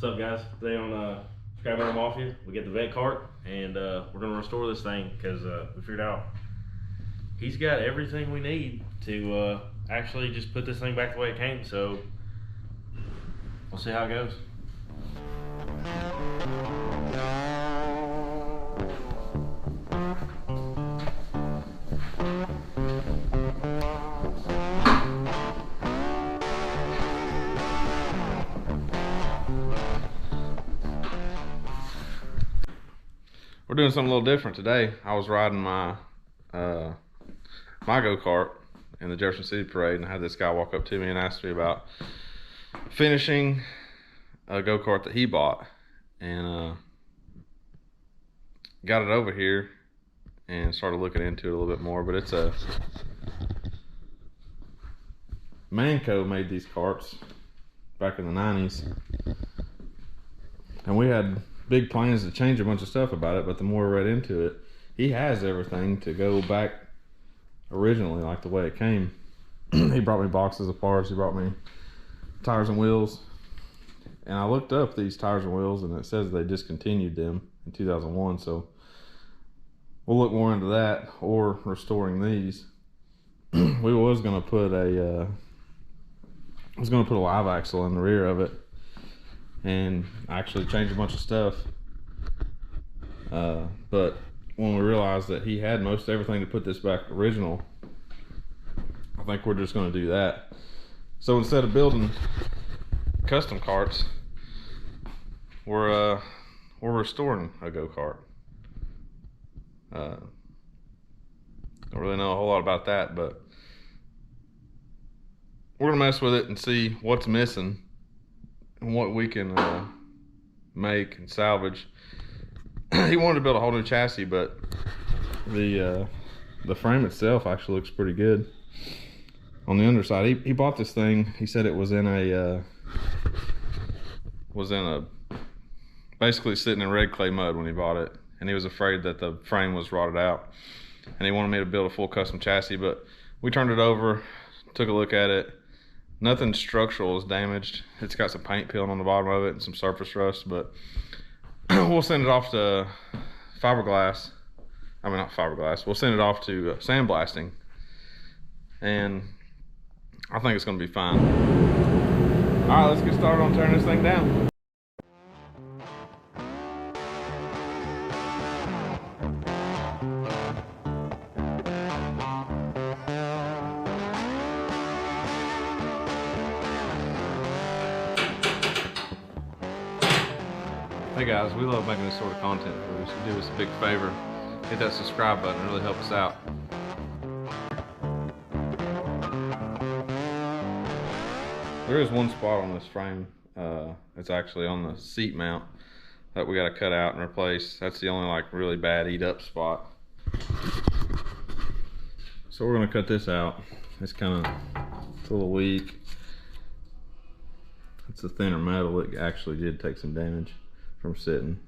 What's up, guys? Today on Scrap Metal Mafia, we get the vet cart, and we're gonna restore this thing because we figured out he's got everything we need to actually just put this thing back the way it came. So we'll see how it goes. We're doing something a little different today. I was riding my my go-kart in the Jefferson City Parade, and I had this guy walk up to me and ask me about finishing a go-kart that he bought, and got it over here and started looking into it a little bit more. But it's a Manco made these carts back in the 90s, and we had big plans to change a bunch of stuff about it, but the more I read into it, he has everything to go back originally like the way it came. He brought me boxes of parts, he brought me tires and wheels, and I looked up these tires and wheels and it says they discontinued them in 2001, so we'll look more into that or restoring these. We was going to put a live axle in the rear of it and actually change a bunch of stuff, but when we realized that he had most everything to put this back original, I think we're just going to do that. So instead of building custom carts, we're restoring a go-kart. Don't really know a whole lot about that, but we're gonna mess with it and see what's missing and what we can make and salvage. He wanted to build a whole new chassis, but the frame itself actually looks pretty good. On the underside, he bought this thing. He said it was in a basically sitting in red clay mud when he bought it, and he was afraid that the frame was rotted out, and he wanted me to build a full custom chassis. But we turned it over, took a look at it. Nothing structural is damaged. It's got some paint peeling on the bottom of it and some surface rust, but we'll send it off to fiberglass. I mean, not fiberglass. We'll send it off to sandblasting, and I think it's going to be fine. All right, let's get started on tearing this thing down. Hey guys, we love making this sort of content for you, so do us a big favor. Hit that subscribe button, it really helps us out. There is one spot on this frame, it's actually on the seat mount, that we got to cut out and replace. That's the only like really bad eat up spot. So we're going to cut this out. It's a little weak. It's a thinner metal. It actually did take some damage from sitting.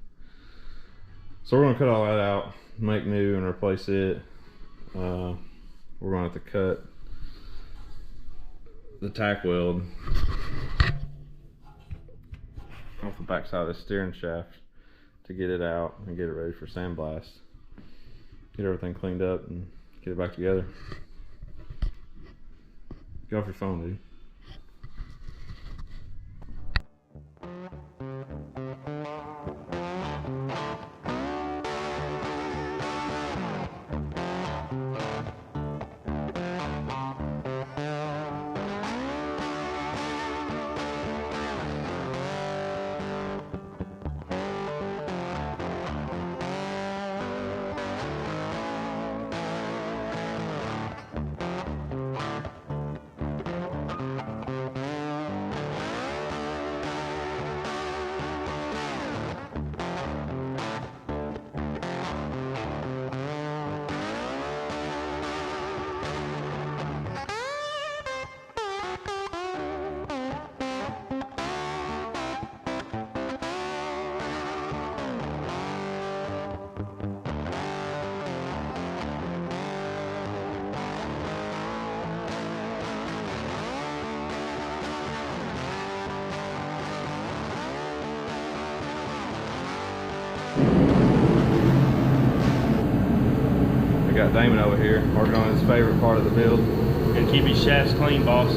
So we're going to cut all that out, make new and replace it. We're going to have to cut the tack weld off the back side of the steering shaft to get it out and get it ready for sandblast. Get everything cleaned up and get it back together. Get off your phone, dude. got Damon over here working on his favorite part of the build. And keep his shafts clean, boss.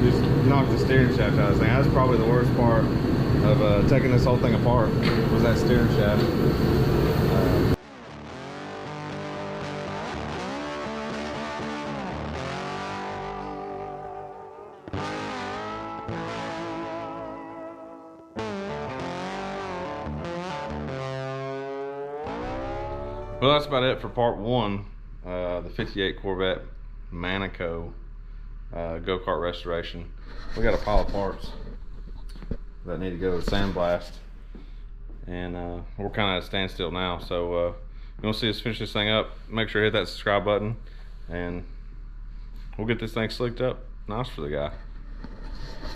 Just knocked the steering shaft out of this thing. That's probably the worst part of taking this whole thing apart, was that steering shaft. Well, that's about it for part one. The 58 Corvette Manico go-kart restoration. We got a pile of parts that need to go to sandblast, and we're kind of at a standstill now. So if you want to see us finish this thing up, make sure to hit that subscribe button, and we'll get this thing slicked up nice for the guy.